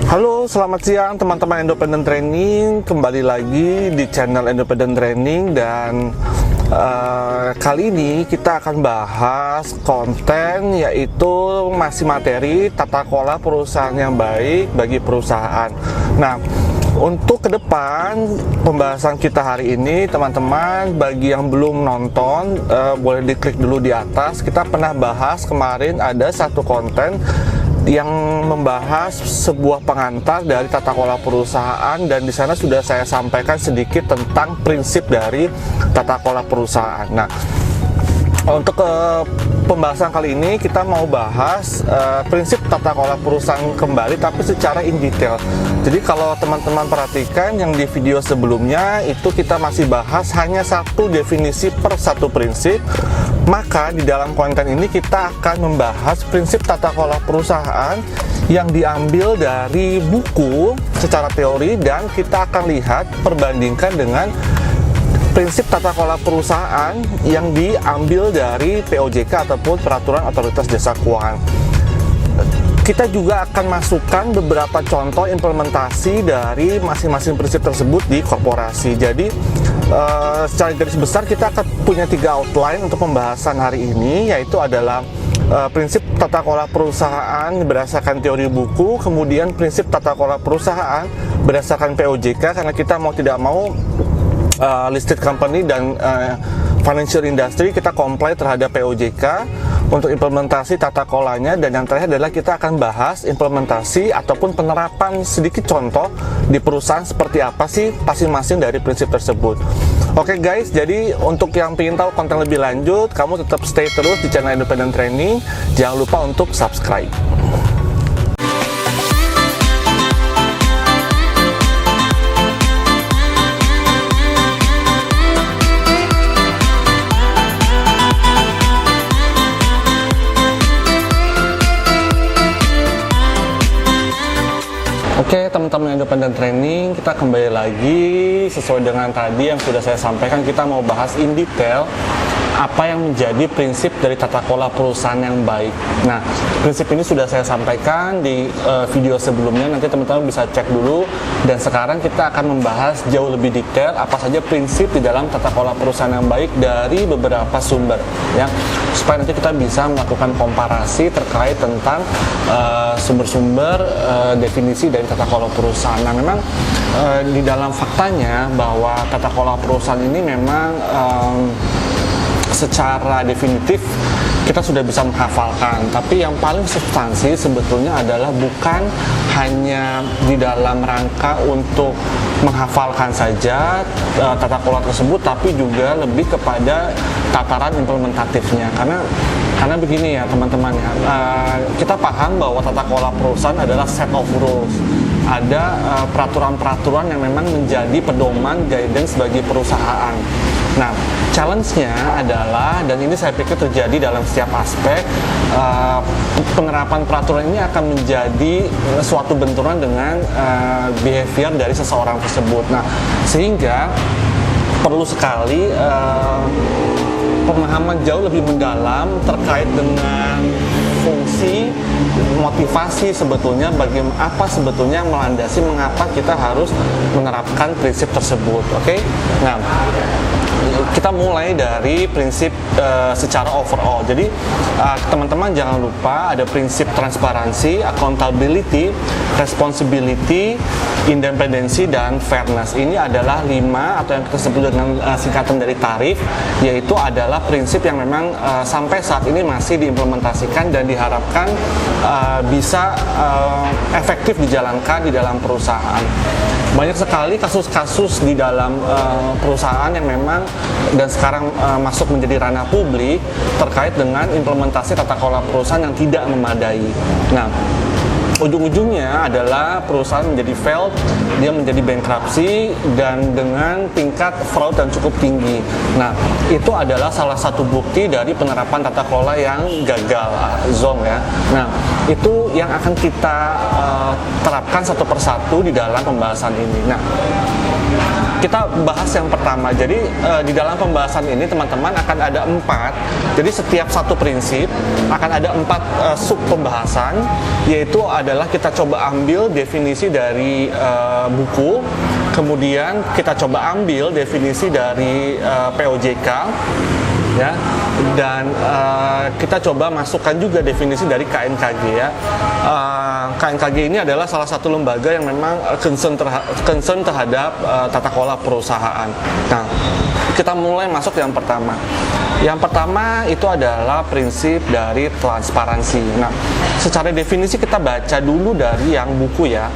Halo, selamat siang teman-teman Independent Training. Kembali lagi di channel Independent Training dan kali ini kita akan bahas konten, yaitu masih materi tata kelola perusahaan yang baik bagi perusahaan. Nah, untuk ke depan pembahasan kita hari ini, teman-teman, bagi yang belum nonton, boleh diklik dulu di atas. Kita pernah bahas kemarin ada satu konten yang membahas sebuah pengantar dari tata kelola perusahaan, dan di sana sudah saya sampaikan sedikit tentang prinsip dari tata kelola perusahaan. Nah, untuk pembahasan kali ini kita mau bahas prinsip tata kelola perusahaan kembali, tapi secara in detail. Jadi kalau teman-teman perhatikan yang di video sebelumnya itu kita masih bahas hanya satu definisi per satu prinsip. Maka di dalam konten ini kita akan membahas prinsip tata kelola perusahaan yang diambil dari buku secara teori, dan kita akan lihat perbandingkan dengan prinsip tata kelola perusahaan yang diambil dari POJK ataupun Peraturan Otoritas Jasa Keuangan. Kita juga akan masukkan beberapa contoh implementasi dari masing-masing prinsip tersebut di korporasi. Jadi secara garis besar kita akan punya 3 outline untuk pembahasan hari ini, yaitu adalah prinsip tata kelola perusahaan berdasarkan teori buku, kemudian prinsip tata kelola perusahaan berdasarkan POJK, karena kita mau tidak mau listed company dan financial industry kita comply terhadap POJK untuk implementasi tata kelolanya. Dan yang terakhir adalah kita akan bahas implementasi ataupun penerapan sedikit contoh di perusahaan seperti apa sih masing-masing dari prinsip tersebut. Oke guys, jadi untuk yang ingin tahu konten lebih lanjut, kamu tetap stay terus di channel Independent Training. Jangan lupa untuk subscribe. Oke, teman-teman Independent Training, kita kembali lagi sesuai dengan tadi yang sudah saya sampaikan. Kita mau bahas in detail apa yang menjadi prinsip dari tata kelola perusahaan yang baik. Nah, prinsip ini sudah saya sampaikan di video sebelumnya, nanti teman-teman bisa cek dulu. Dan sekarang kita akan membahas jauh lebih detail apa saja prinsip di dalam tata kelola perusahaan yang baik dari beberapa sumber, ya, supaya nanti kita bisa melakukan komparasi terkait tentang sumber-sumber definisi dari tata kelola perusahaan. Nah, memang di dalam faktanya bahwa tata kelola perusahaan ini memang secara definitif kita sudah bisa menghafalkan, tapi yang paling substansi sebetulnya adalah bukan hanya di dalam rangka untuk menghafalkan saja tata kelola tersebut, tapi juga lebih kepada tataran implementatifnya. Karena begini ya teman-teman ya, kita paham bahwa tata kelola perusahaan adalah set of rules. Ada peraturan-peraturan yang memang menjadi pedoman guidance bagi perusahaan. Nah, challenge-nya adalah, dan ini saya pikir terjadi dalam setiap aspek, penerapan peraturan ini akan menjadi suatu benturan dengan behavior dari seseorang tersebut. Nah, sehingga perlu sekali pemahaman jauh lebih mendalam terkait dengan fungsi, motivasi sebetulnya, apa sebetulnya melandasi mengapa kita harus menerapkan prinsip tersebut. Oke? Nah, kita mulai dari prinsip secara overall. Jadi teman-teman jangan lupa ada prinsip transparansi, accountability, responsibility, independensi, dan fairness. Ini adalah 5 atau yang kita sebut dengan singkatan dari tarif, yaitu adalah prinsip yang memang sampai saat ini masih diimplementasikan dan diharapkan bisa efektif dijalankan di dalam perusahaan. Banyak sekali kasus-kasus di dalam perusahaan yang memang dan sekarang masuk menjadi ranah publik terkait dengan implementasi tata kelola perusahaan yang tidak memadai. Nah, ujung-ujungnya adalah perusahaan menjadi failed, dia menjadi bankruptcy, dan dengan tingkat fraud yang cukup tinggi. Nah, itu adalah salah satu bukti dari penerapan tata kelola yang gagal, zonk ya. Nah, itu yang akan kita terapkan satu persatu di dalam pembahasan ini. Nah, Kita bahas yang pertama. Jadi di dalam pembahasan ini teman-teman akan ada 4. Jadi setiap satu prinsip akan ada 4 sub pembahasan, yaitu adalah kita coba ambil definisi dari buku, kemudian kita coba ambil definisi dari POJK, ya, dan kita coba masukkan juga definisi dari KNKG, ya. KNKG ini adalah salah satu lembaga yang memang concern terhadap tata kelola perusahaan. Nah, kita mulai masuk yang pertama. Yang pertama itu adalah prinsip dari transparansi. Nah, secara definisi kita baca dulu dari yang buku, ya.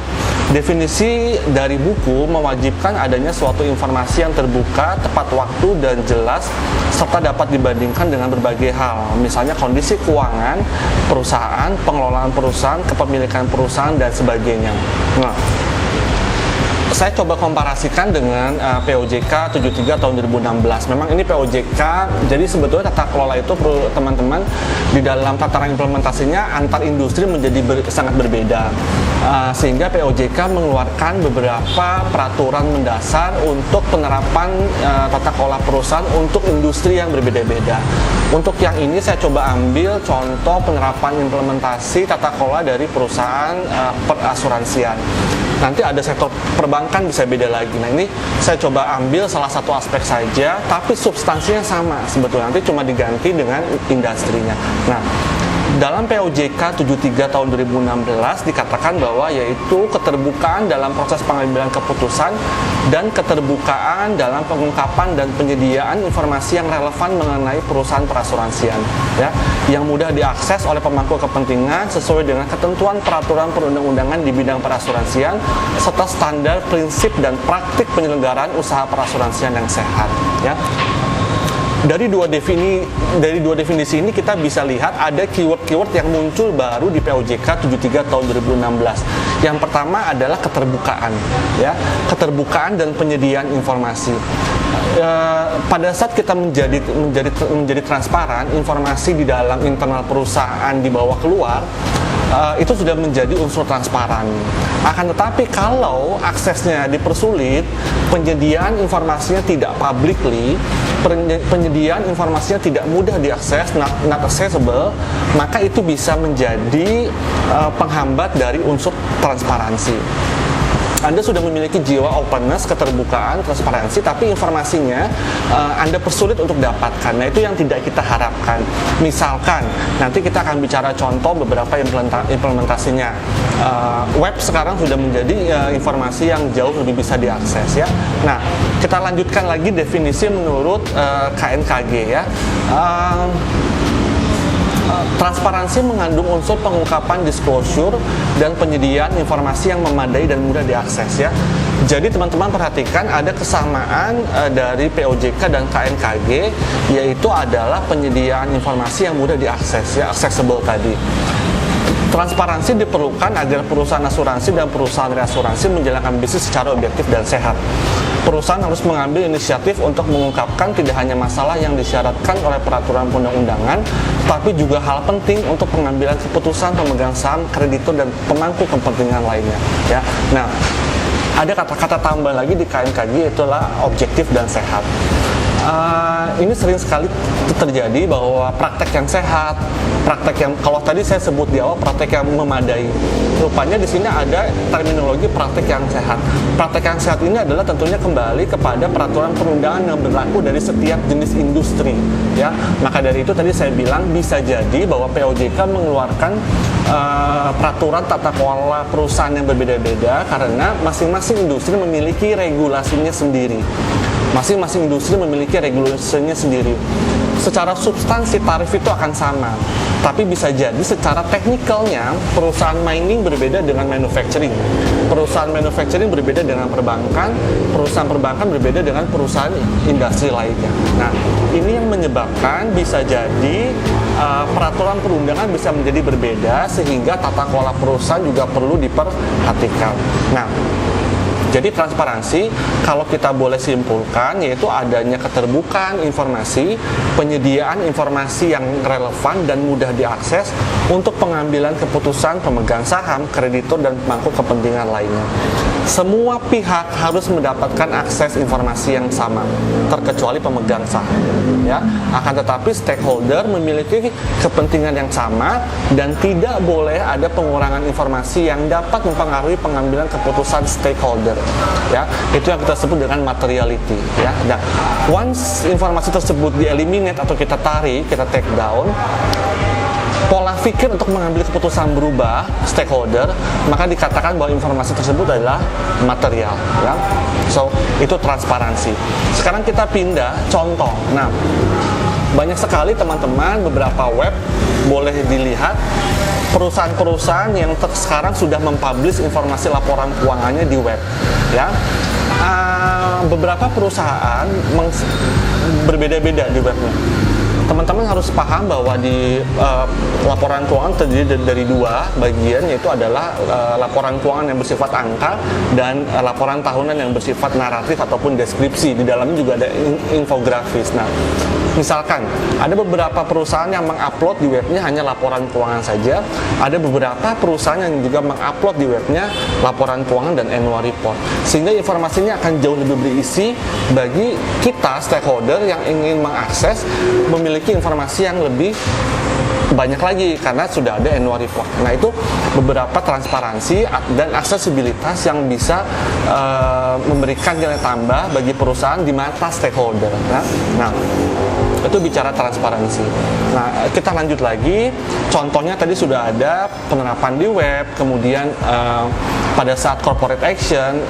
Definisi dari buku mewajibkan adanya suatu informasi yang terbuka, tepat waktu, dan jelas, serta dapat dibandingkan dengan berbagai hal, misalnya kondisi keuangan perusahaan, pengelolaan perusahaan, kepemilikan perusahaan, dan sebagainya. Nah, saya coba komparasikan dengan POJK 73 tahun 2016. Memang ini POJK, jadi sebetulnya tata kelola itu teman-teman di dalam tataran implementasinya antar industri menjadi sangat berbeda. Sehingga POJK mengeluarkan beberapa peraturan mendasar untuk penerapan tata kelola perusahaan untuk industri yang berbeda-beda. Untuk yang ini saya coba ambil contoh penerapan implementasi tata kelola dari perusahaan perasuransian. Nanti ada sektor perbankan bisa beda lagi. Nah, ini saya coba ambil salah satu aspek saja, tapi substansinya sama sebetulnya, nanti cuma diganti dengan industrinya. Nah, dalam POJK 73 tahun 2016 dikatakan bahwa yaitu keterbukaan dalam proses pengambilan keputusan dan keterbukaan dalam pengungkapan dan penyediaan informasi yang relevan mengenai perusahaan perasuransian, ya, yang mudah diakses oleh pemangku kepentingan sesuai dengan ketentuan peraturan perundang-undangan di bidang perasuransian serta standar, prinsip, dan praktik penyelenggaraan usaha perasuransian yang sehat, ya. Dari dua definisi ini kita bisa lihat ada keyword-keyword yang muncul baru di POJK 73 tahun 2016. Yang pertama adalah keterbukaan, ya, keterbukaan dan penyediaan informasi. Pada saat kita menjadi transparan, informasi di dalam internal perusahaan dibawa keluar, itu sudah menjadi unsur transparan. Akan tetapi kalau aksesnya dipersulit, penyediaan informasinya tidak publicly, penyediaan informasinya tidak mudah diakses, not accessible, maka itu bisa menjadi penghambat dari unsur transparansi. Anda sudah memiliki jiwa openness, keterbukaan, transparansi, tapi informasinya Anda persulit untuk dapatkan. Nah, itu yang tidak kita harapkan. Misalkan, nanti kita akan bicara contoh beberapa implementasinya. Web sekarang sudah menjadi informasi yang jauh lebih bisa diakses, ya. Nah, kita lanjutkan lagi definisi menurut KNKG, ya. Transparansi mengandung unsur pengungkapan, disclosure, dan penyediaan informasi yang memadai dan mudah diakses, ya. Jadi teman-teman perhatikan ada kesamaan dari POJK dan KNKG, yaitu adalah penyediaan informasi yang mudah diakses, ya, accessible tadi. Transparansi diperlukan agar perusahaan asuransi dan perusahaan reasuransi menjalankan bisnis secara objektif dan sehat. Perusahaan harus mengambil inisiatif untuk mengungkapkan tidak hanya masalah yang disyaratkan oleh peraturan perundang-undangan, tapi juga hal penting untuk pengambilan keputusan pemegang saham, kreditur, dan pemangku kepentingan lainnya, ya. Nah, ada kata-kata tambah lagi di KNKG, itulah objektif dan sehat. Ini sering sekali terjadi bahwa praktek yang sehat, praktek yang, kalau tadi saya sebut di awal praktek yang memadai, rupanya di sini ada terminologi praktek yang sehat. Praktek yang sehat ini adalah tentunya kembali kepada peraturan perundangan yang berlaku dari setiap jenis industri, ya. Maka dari itu tadi saya bilang bisa jadi bahwa POJK mengeluarkan peraturan tata kelola perusahaan yang berbeda-beda karena masing-masing industri memiliki regulasinya sendiri. Masing-masing industri memiliki regulasinya sendiri. Secara substansi tarif itu akan sama, tapi bisa jadi secara teknikalnya perusahaan mining berbeda dengan manufacturing, perusahaan manufacturing berbeda dengan perbankan, perusahaan perbankan berbeda dengan perusahaan industri lainnya. Nah, ini yang menyebabkan bisa jadi peraturan perundangan bisa menjadi berbeda sehingga tata kelola perusahaan juga perlu diperhatikan. Nah, jadi transparansi, kalau kita boleh simpulkan, yaitu adanya keterbukaan informasi, penyediaan informasi yang relevan dan mudah diakses untuk pengambilan keputusan pemegang saham, kreditur, dan pemangku kepentingan lainnya. semua pihak harus mendapatkan akses informasi yang sama, terkecuali pemegang saham. Ya, akan tetapi stakeholder memiliki kepentingan yang sama dan tidak boleh ada pengurangan informasi yang dapat mempengaruhi pengambilan keputusan stakeholder. Ya, itu yang kita sebut dengan materiality. Ya, nah, once informasi tersebut di-eliminate atau kita tarik, kita take down, pola pikir untuk mengambil keputusan berubah stakeholder, maka dikatakan bahwa informasi tersebut adalah material, ya. So, itu transparansi. Sekarang kita pindah contoh. Nah, banyak sekali teman-teman, beberapa web boleh dilihat perusahaan-perusahaan yang sekarang sudah mempublish informasi laporan keuangannya di web, ya. Beberapa perusahaan berbeda-beda di webnya. Teman-teman harus paham bahwa di laporan keuangan terdiri dari dua bagian, yaitu adalah laporan keuangan yang bersifat angka dan laporan tahunan yang bersifat naratif ataupun deskripsi. Di dalamnya juga ada infografis. Nah, misalkan ada beberapa perusahaan yang mengupload di webnya hanya laporan keuangan saja, ada beberapa perusahaan yang juga mengupload di webnya laporan keuangan dan annual report, sehingga informasinya akan jauh lebih berisi bagi kita stakeholder yang ingin mengakses, memiliki informasi yang lebih banyak lagi karena sudah ada annual report. Nah, itu beberapa transparansi dan aksesibilitas yang bisa memberikan nilai tambah bagi perusahaan di mata stakeholder. Nah, itu bicara transparansi. Nah, kita lanjut lagi. Contohnya tadi sudah ada penerapan di web, kemudian pada saat corporate action,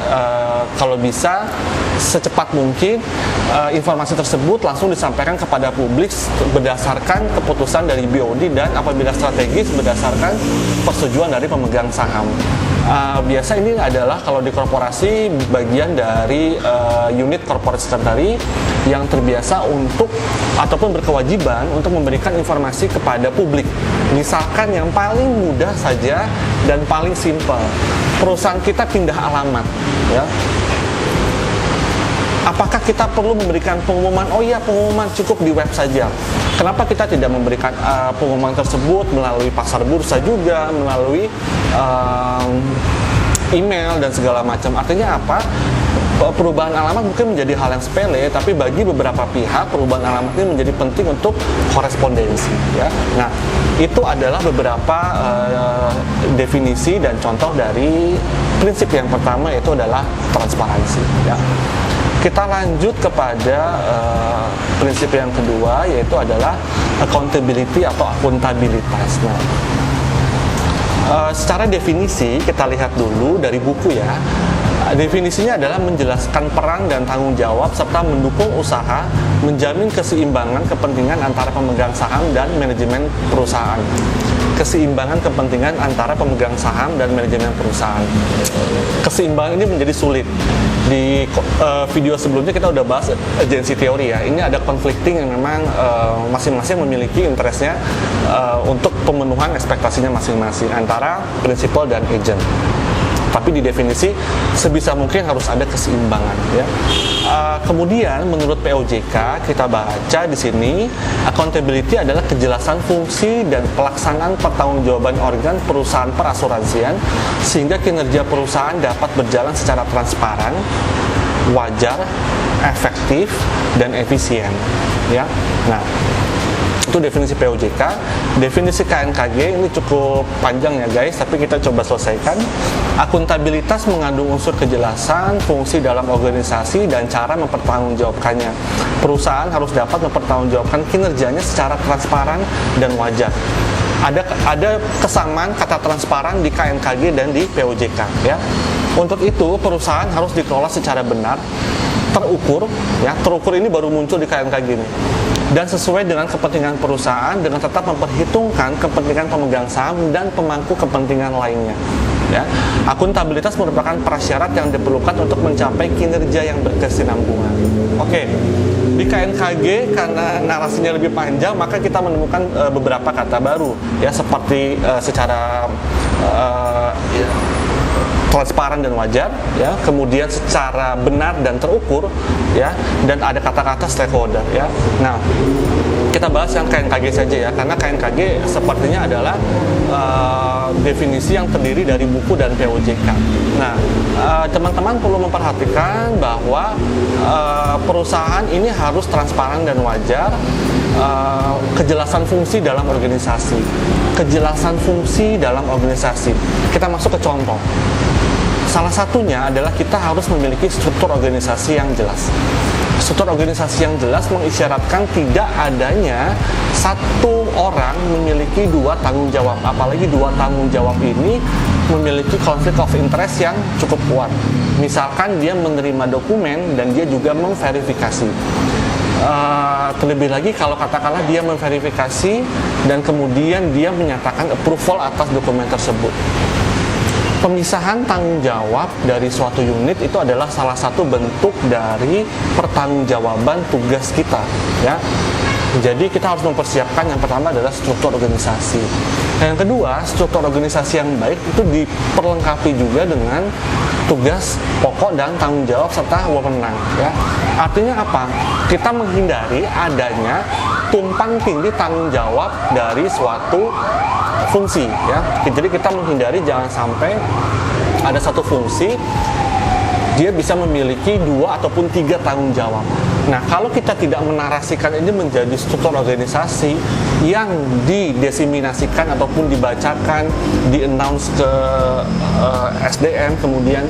kalau bisa secepat mungkin informasi tersebut langsung disampaikan kepada publik berdasarkan keputusan dari BOD dan apabila strategis berdasarkan persetujuan dari pemegang saham. Biasa ini adalah kalau di korporasi bagian dari unit corporate secretary yang terbiasa untuk ataupun berkewajiban untuk memberikan informasi kepada publik. Misalkan yang paling mudah saja dan paling simpel, perusahaan kita pindah alamat, ya. Apakah kita perlu memberikan pengumuman? Oh iya, pengumuman cukup di web saja. Kenapa kita tidak memberikan pengumuman tersebut melalui pasar bursa juga, melalui email dan segala macam? Artinya apa? Perubahan alamat mungkin menjadi hal yang sepele, tapi bagi beberapa pihak perubahan alamat ini menjadi penting untuk korespondensi, ya. Nah, itu adalah beberapa definisi dan contoh dari prinsip yang pertama, yaitu adalah transparansi, ya. Kita lanjut kepada prinsip yang kedua, yaitu adalah accountability atau akuntabilitas. Nah, secara definisi kita lihat dulu dari buku, ya. Definisinya adalah menjelaskan peran dan tanggung jawab serta mendukung usaha menjamin keseimbangan kepentingan antara pemegang saham dan manajemen perusahaan. Keseimbangan kepentingan antara pemegang saham dan manajemen perusahaan. Keseimbangan ini menjadi sulit. Di video sebelumnya kita udah bahas agency teori, ya. Ini ada conflicting yang memang masing-masing memiliki interestnya untuk pemenuhan ekspektasinya masing-masing antara prinsipal dan agent. Tapi di definisi sebisa mungkin harus ada keseimbangan, ya. Kemudian menurut POJK kita baca di sini, accountability adalah kejelasan fungsi dan pelaksanaan pertanggungjawaban organ perusahaan perasuransian sehingga kinerja perusahaan dapat berjalan secara transparan, wajar, efektif, dan efisien, ya. Nah, itu definisi POJK. Definisi KNKG ini cukup panjang, ya guys, tapi kita coba selesaikan. Akuntabilitas mengandung unsur kejelasan fungsi dalam organisasi dan cara mempertanggungjawabkannya. Perusahaan harus dapat mempertanggungjawabkan kinerjanya secara transparan dan wajar. Ada kesamaan kata transparan di KNKG dan di POJK, ya. Untuk itu perusahaan harus dikelola secara benar, terukur, ya. Terukur ini baru muncul di KNKG ini. Dan sesuai dengan kepentingan perusahaan dengan tetap memperhitungkan kepentingan pemegang saham dan pemangku kepentingan lainnya, ya. Akuntabilitas merupakan prasyarat yang diperlukan untuk mencapai kinerja yang berkesinambungan. Oke. Di KNKG karena narasinya lebih panjang, maka kita menemukan beberapa kata baru, ya, seperti secara transparan dan wajar, ya, kemudian secara benar dan terukur, ya, dan ada kata-kata stakeholder, ya. Nah, kita bahas yang KNKG saja, ya, karena KNKG sepertinya adalah definisi yang terdiri dari buku dan POJK. Nah, teman-teman perlu memperhatikan bahwa perusahaan ini harus transparan dan wajar. Kejelasan fungsi dalam organisasi. Kejelasan fungsi dalam organisasi. Kita masuk ke contoh. Salah satunya adalah kita harus memiliki struktur organisasi yang jelas. Struktur organisasi yang jelas mengisyaratkan tidak adanya satu orang memiliki dua tanggung jawab, apalagi dua tanggung jawab ini memiliki konflik of interest yang cukup kuat. Misalkan dia menerima dokumen dan dia juga memverifikasi. Terlebih lagi kalau katakanlah dia memverifikasi dan kemudian dia menyatakan approval atas dokumen tersebut. Pemisahan tanggung jawab dari suatu unit itu adalah salah satu bentuk dari pertanggungjawaban tugas kita, ya. Jadi kita harus mempersiapkan, yang pertama adalah struktur organisasi. Dan yang kedua, struktur organisasi yang baik itu diperlengkapi juga dengan tugas pokok dan tanggung jawab serta wewenang, ya. Artinya apa? Kita menghindari adanya tumpang tindih tanggung jawab dari suatu fungsi, ya. Jadi kita menghindari jangan sampai ada satu fungsi dia bisa memiliki dua ataupun tiga tanggung jawab. Nah, kalau kita tidak menarasikan ini menjadi struktur organisasi yang didesiminasikan ataupun dibacakan, di-announce ke SDM, kemudian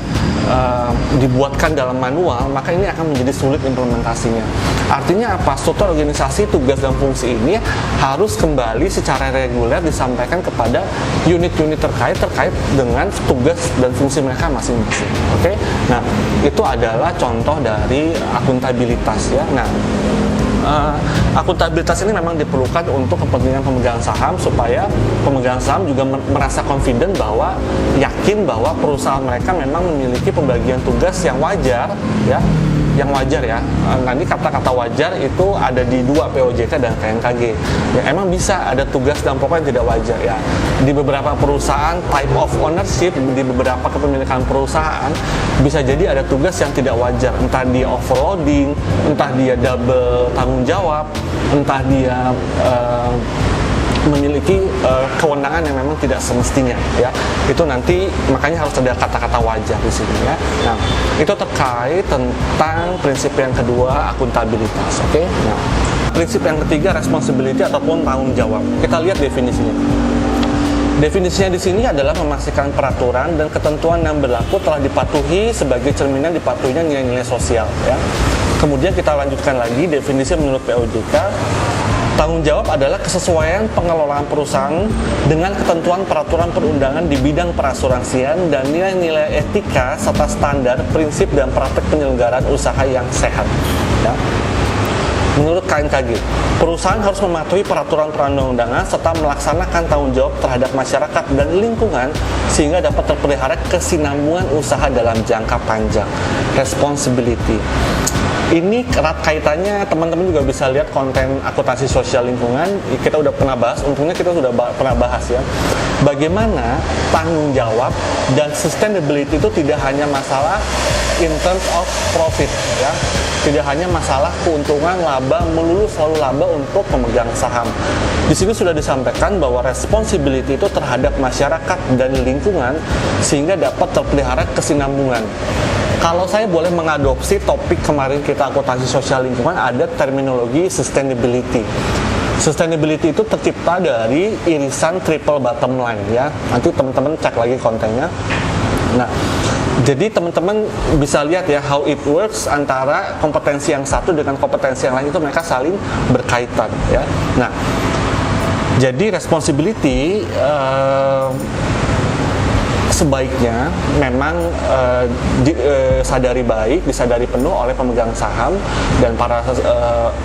dibuatkan dalam manual, maka ini akan menjadi sulit implementasinya. Artinya apa? Struktur organisasi, tugas dan fungsi ini harus kembali secara reguler disampaikan kepada unit-unit terkait dengan tugas dan fungsi mereka masing-masing. Oke? Nah, itu adalah contoh dari akuntabilitas, ya. Nah, akuntabilitas ini memang diperlukan untuk kepentingan pemegang saham supaya pemegang saham juga merasa confident bahwa yakin bahwa perusahaan mereka memang memiliki pembagian tugas yang wajar, ya. Yang wajar, ya. Nanti kata-kata wajar itu ada di dua, POJK dan KNKG. Ya, emang bisa ada tugas dan pokok yang tidak wajar, ya. Di beberapa perusahaan type of ownership, di beberapa kepemilikan perusahaan bisa jadi ada tugas yang tidak wajar, entah dia overloading, entah dia double tanggung jawab, entah dia memiliki kewenangan yang memang tidak semestinya, ya. Itu nanti makanya harus ada kata-kata wajar di sini, ya. Nah, itu terkait tentang prinsip yang kedua, akuntabilitas. Oke. Nah, prinsip yang ketiga, responsibility ataupun tanggung jawab. Kita lihat definisinya. Definisinya di sini adalah memastikan peraturan dan ketentuan yang berlaku telah dipatuhi sebagai cerminan dipatuhinya nilai-nilai sosial, ya. Kemudian kita lanjutkan lagi definisi menurut POJK. Tanggung jawab adalah kesesuaian pengelolaan perusahaan dengan ketentuan peraturan perundangan di bidang perasuransian dan nilai-nilai etika serta standar, prinsip dan praktek penyelenggaraan usaha yang sehat, ya. Menurut KNKG, perusahaan harus mematuhi peraturan perundang-undangan serta melaksanakan tanggung jawab terhadap masyarakat dan lingkungan sehingga dapat terpelihara kesinambungan usaha dalam jangka panjang. Responsibility. Ini erat kaitannya, teman-teman juga bisa lihat konten akuntansi sosial lingkungan, kita udah pernah bahas, untungnya kita sudah pernah bahas, ya. Bagaimana tanggung jawab dan sustainability itu tidak hanya masalah in terms of profit, ya. Tidak hanya masalah keuntungan, laba, melulu selalu laba untuk pemegang saham. Di sini sudah disampaikan bahwa responsibility itu terhadap masyarakat dan lingkungan sehingga dapat terpelihara kesinambungan. Kalau saya boleh mengadopsi topik kemarin kita akuntansi sosial lingkungan, ada terminologi sustainability. Sustainability itu tercipta dari irisan triple bottom line, ya. Nanti teman-teman cek lagi kontennya. Nah, jadi teman-teman bisa lihat, ya, how it works antara kompetensi yang satu dengan kompetensi yang lain itu mereka saling berkaitan, ya. Nah, jadi responsibility sebaiknya memang disadari penuh oleh pemegang saham dan para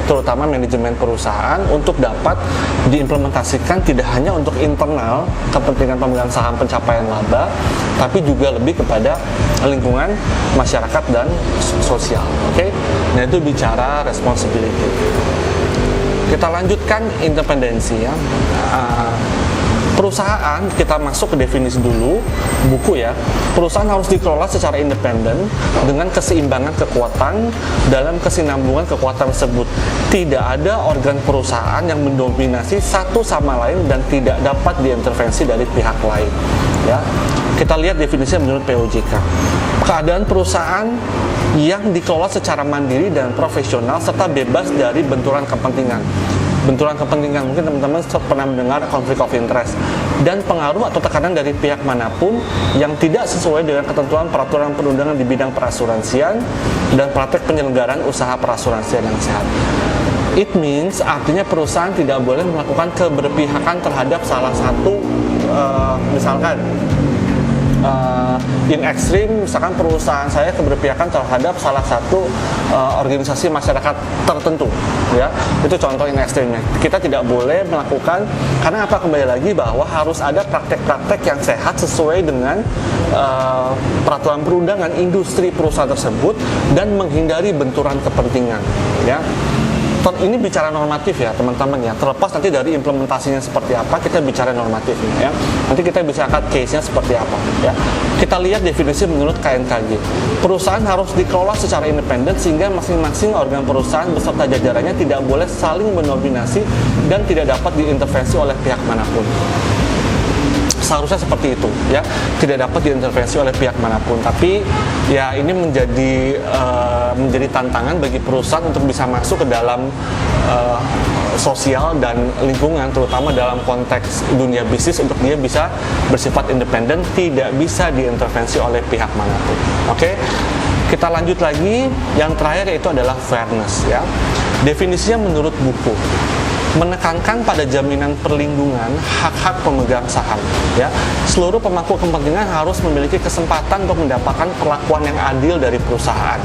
terutama manajemen perusahaan untuk dapat diimplementasikan tidak hanya untuk internal kepentingan pemegang saham pencapaian laba, tapi juga lebih kepada lingkungan, masyarakat dan sosial. Oke? Nah, itu bicara responsibility. Kita lanjutkan independensi, ya. Perusahaan, kita masuk ke definisi dulu, buku ya. Perusahaan harus dikelola secara independen dengan keseimbangan kekuatan dalam kesinambungan kekuatan tersebut. Tidak ada organ perusahaan yang mendominasi satu sama lain dan tidak dapat diintervensi dari pihak lain. Ya, kita lihat definisinya menurut POJK. Keadaan perusahaan yang dikelola secara mandiri dan profesional serta bebas dari benturan kepentingan. Benturan kepentingan, mungkin teman-teman pernah mendengar konflik of interest, dan pengaruh atau tekanan dari pihak manapun yang tidak sesuai dengan ketentuan peraturan perundangan di bidang perasuransian dan praktek penyelenggaraan usaha perasuransian yang sehat. It means, artinya perusahaan tidak boleh melakukan keberpihakan terhadap salah satu, misalkan in extreme, misalkan perusahaan saya keberpihakan terhadap salah satu organisasi masyarakat tertentu, ya, itu contoh in extreme. Kita tidak boleh melakukan, karena apa, kembali lagi bahwa harus ada praktek-praktek yang sehat sesuai dengan peraturan perundangan industri perusahaan tersebut dan menghindari benturan kepentingan, ya. Ini bicara normatif ya teman-teman ya, terlepas nanti dari implementasinya seperti apa, kita bicara normatifnya ya. Nanti kita bisa angkat case-nya seperti apa ya. Kita lihat definisi menurut KNKG. Perusahaan harus dikelola secara independen sehingga masing-masing organ perusahaan beserta jajarannya tidak boleh saling mendominasi dan tidak dapat diintervensi oleh pihak manapun. Seharusnya seperti itu ya, tidak dapat diintervensi oleh pihak manapun. Tapi ya ini menjadi tantangan bagi perusahaan untuk bisa masuk ke dalam sosial dan lingkungan, terutama dalam konteks dunia bisnis, untuk dia bisa bersifat independen, tidak bisa diintervensi oleh pihak manapun. Oke, kita lanjut lagi. Yang terakhir yaitu adalah fairness ya. Definisinya menurut buku, menekankan pada jaminan perlindungan hak-hak pemegang saham ya. Seluruh pemangku kepentingan harus memiliki kesempatan untuk mendapatkan perlakuan yang adil dari perusahaan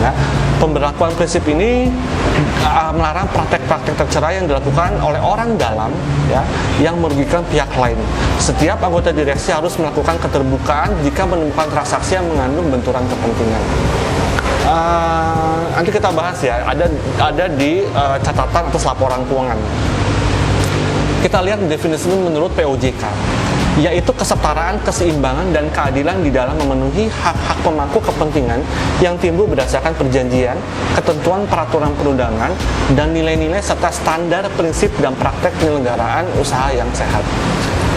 ya. Pemberlakuan prinsip ini melarang praktek-praktek tercela yang dilakukan oleh orang dalam ya, yang merugikan pihak lain. Setiap anggota direksi harus melakukan keterbukaan jika menemukan transaksi yang mengandung benturan kepentingan. Nanti kita bahas ya, ada di catatan atas laporan keuangan. Kita lihat definisi menurut POJK, yaitu kesetaraan, keseimbangan, dan keadilan di dalam memenuhi hak-hak pemangku kepentingan yang timbul berdasarkan perjanjian, ketentuan peraturan perundangan, dan nilai-nilai serta standar, prinsip, dan praktek penyelenggaraan usaha yang sehat.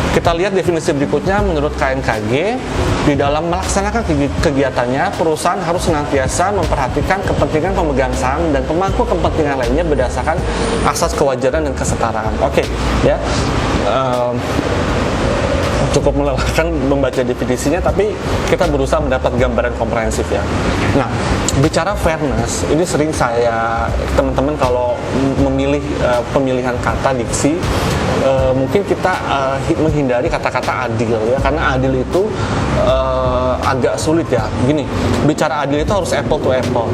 Kita lihat definisi berikutnya menurut KNKG. Di dalam melaksanakan kegiatannya, perusahaan harus senantiasa memperhatikan kepentingan pemegang saham dan pemangku kepentingan lainnya berdasarkan asas kewajaran dan kesetaraan. Oke, ya. Cukup melelahkan membaca definisinya, tapi kita berusaha mendapat gambaran komprehensif ya. Nah, bicara fairness, ini sering teman-teman kalau memilih pemilihan kata diksi, mungkin kita menghindari kata-kata adil ya, karena adil itu agak sulit ya. Begini, bicara adil itu harus apple to apple.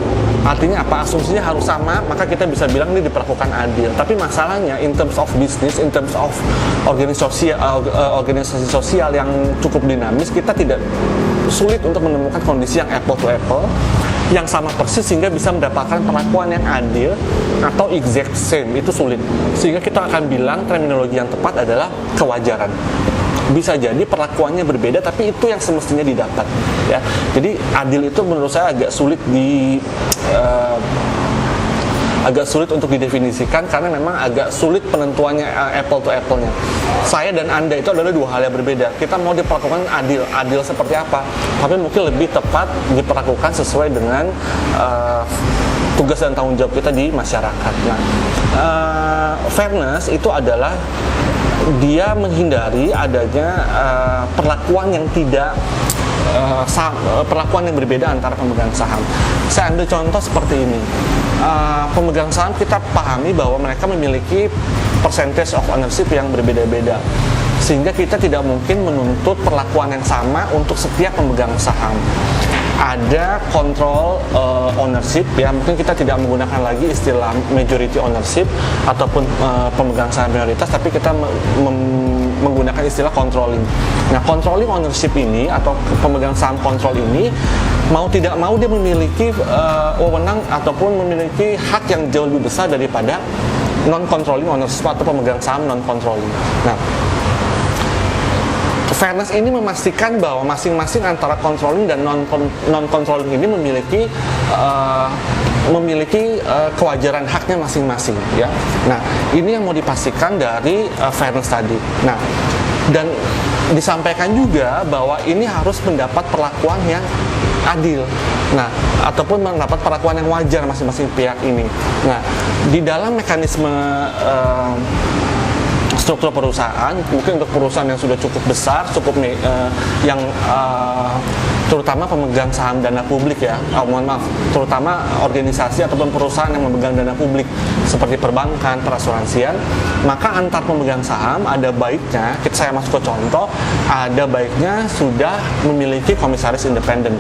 Artinya apa? Asumsinya harus sama, maka kita bisa bilang ini diperlakukan adil. Tapi masalahnya in terms of business, in terms of organisasi sosial yang cukup dinamis, kita tidak sulit untuk menemukan kondisi yang apple to apple, yang sama persis sehingga bisa mendapatkan perlakuan yang adil atau exact same, itu sulit. Sehingga kita akan bilang terminologi yang tepat adalah kewajaran. Bisa jadi perlakuannya berbeda, tapi itu yang semestinya didapat ya. Jadi adil itu menurut saya agak sulit untuk didefinisikan, karena memang agak sulit penentuannya apple to apple-nya. Saya dan Anda itu adalah dua hal yang berbeda. Kita mau diperlakukan adil seperti apa, tapi mungkin lebih tepat diperlakukan sesuai dengan tugas dan tanggung jawab kita di masyarakat. Nah, fairness itu adalah dia menghindari adanya perlakuan yang perlakuan yang berbeda antara pemegang saham. Saya ambil contoh seperti ini. Pemegang saham kita pahami bahwa mereka memiliki percentage of ownership yang berbeda-beda, sehingga kita tidak mungkin menuntut perlakuan yang sama untuk setiap pemegang saham. Ada control ownership ya, mungkin kita tidak menggunakan lagi istilah majority ownership ataupun pemegang saham mayoritas, tapi kita menggunakan istilah controlling. Nah, controlling ownership ini atau pemegang saham kontrol ini mau tidak mau dia memiliki wewenang ataupun memiliki hak yang jauh lebih besar daripada non-controlling ownership atau pemegang saham non-controlling. Nah, Fairness ini memastikan bahwa masing-masing antara controlling dan non-controlling ini memiliki kewajaran haknya masing-masing, ya. Nah, ini yang mau dipastikan dari fairness tadi. Nah, dan disampaikan juga bahwa ini harus mendapat perlakuan yang adil. Nah, ataupun mendapat perlakuan yang wajar masing-masing pihak ini. Nah, di dalam mekanisme struktur perusahaan, mungkin untuk perusahaan yang sudah cukup besar, yang terutama pemegang saham dana publik, ya, mohon maaf, terutama organisasi ataupun perusahaan yang memegang dana publik seperti perbankan, perasuransian, maka antar pemegang saham ada baiknya, saya masuk ke contoh, ada baiknya sudah memiliki komisaris independen.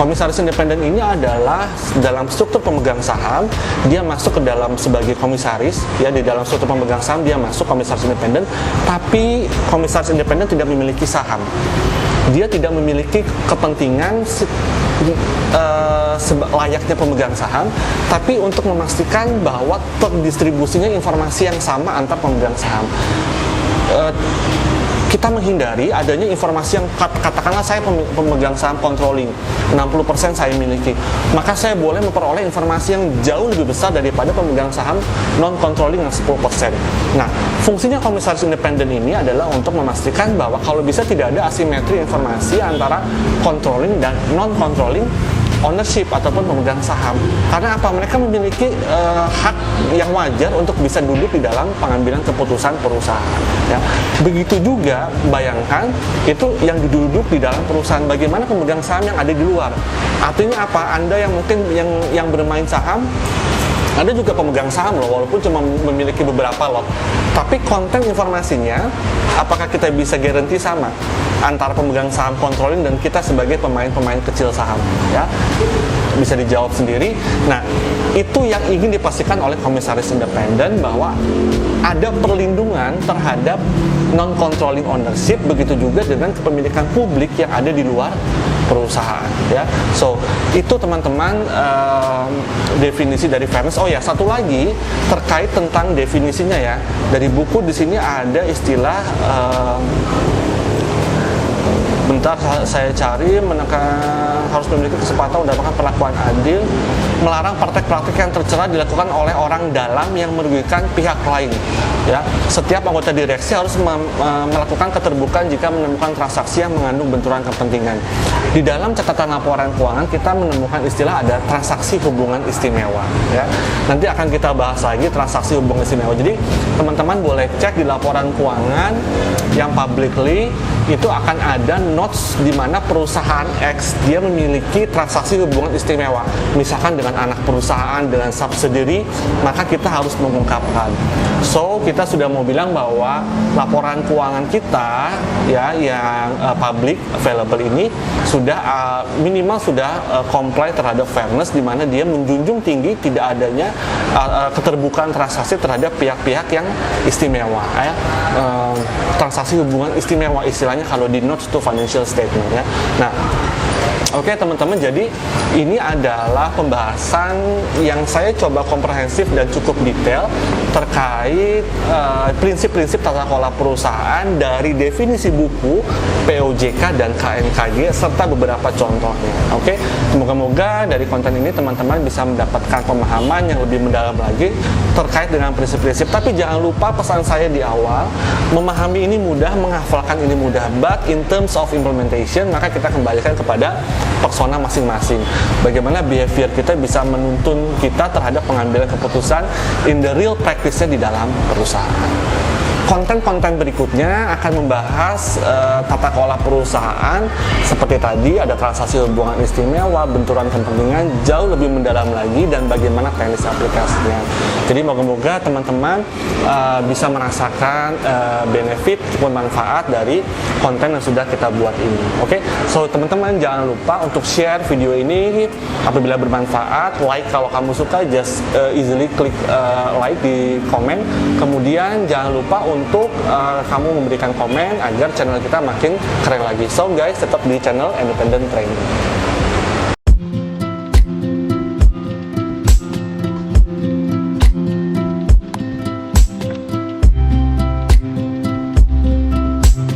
Komisaris independen ini adalah dalam struktur pemegang saham, dia masuk ke dalam sebagai komisaris, ya, di dalam struktur pemegang saham dia masuk komisaris independen, tapi komisaris independen tidak memiliki saham. Dia tidak memiliki kepentingan layaknya pemegang saham, tapi untuk memastikan bahwa terdistribusinya informasi yang sama antar pemegang saham. Kita menghindari adanya informasi yang katakanlah saya pemegang saham controlling 60% saya miliki, maka saya boleh memperoleh informasi yang jauh lebih besar daripada pemegang saham non-controlling yang 10%. Nah, fungsinya komisaris independen ini adalah untuk memastikan bahwa kalau bisa tidak ada asimetri informasi antara controlling dan non-controlling ownership ataupun pemegang saham. Karena apa? Mereka memiliki hak yang wajar untuk bisa duduk di dalam pengambilan keputusan perusahaan, ya. Begitu juga bayangkan itu yang duduk di dalam perusahaan, bagaimana pemegang saham yang ada di luar. Artinya apa? Anda yang mungkin yang bermain saham, ada juga pemegang saham loh, walaupun cuma memiliki beberapa lot, tapi konten informasinya apakah kita bisa garanti sama antara pemegang saham controlling dan kita sebagai pemain-pemain kecil saham, ya? Bisa dijawab sendiri. Nah, itu yang ingin dipastikan oleh komisaris independen, bahwa ada perlindungan terhadap non-controlling ownership, begitu juga dengan kepemilikan publik yang ada di luar perusahaan, ya. So, itu teman-teman definisi dari fairness. Oh ya, satu lagi terkait tentang definisinya, ya. Dari buku di sini ada istilah bentar saya cari, harus memiliki kesempatan mendapatkan perlakuan adil, melarang praktek-praktek yang tercela dilakukan oleh orang dalam yang merugikan pihak lain, ya. Setiap anggota direksi harus melakukan keterbukaan jika menemukan transaksi yang mengandung benturan kepentingan. Di dalam catatan laporan keuangan kita menemukan istilah ada transaksi hubungan istimewa, ya. Nanti akan kita bahas lagi transaksi hubungan istimewa. Jadi teman-teman boleh cek di laporan keuangan yang publicly, itu akan ada notes di mana perusahaan X dia memiliki transaksi hubungan istimewa, misalkan dengan anak perusahaan, dengan subsidiary, maka kita harus mengungkapkan. So, kita sudah mau bilang bahwa laporan keuangan kita, ya, yang public available ini sudah minimal sudah comply terhadap fairness, di mana dia menjunjung tinggi tidak adanya keterbukaan transaksi terhadap pihak-pihak yang istimewa, ya. Transaksi hubungan istimewa istilahnya kalau di notes to financial statement, ya. Nah, oke teman-teman, jadi ini adalah pembahasan yang saya coba komprehensif dan cukup detail terkait prinsip-prinsip tata kelola perusahaan dari definisi buku POJK dan KNKG serta beberapa contohnya. Oke, semoga-moga dari konten ini teman-teman bisa mendapatkan pemahaman yang lebih mendalam lagi terkait dengan prinsip-prinsip. Tapi jangan lupa pesan saya di awal, memahami ini mudah, menghafalkan ini mudah, but in terms of implementation, maka kita kembalikan kepada persona masing-masing. Bagaimana behavior kita bisa menuntun kita terhadap pengambilan keputusan in the real practice-nya di dalam perusahaan. Konten-konten berikutnya akan membahas tata kelola perusahaan seperti tadi, ada transaksi hubungan istimewa, benturan kepentingan jauh lebih mendalam lagi, dan bagaimana teknis aplikasinya. Jadi moga-moga teman-teman bisa merasakan benefit ataupun manfaat dari konten yang sudah kita buat ini. Oke, so teman-teman jangan lupa untuk share video ini apabila bermanfaat, like kalau kamu suka, just easily klik like di komen. Kemudian jangan lupa untuk kamu memberikan komen agar channel kita makin keren lagi. So guys, tetap di channel Independent Training.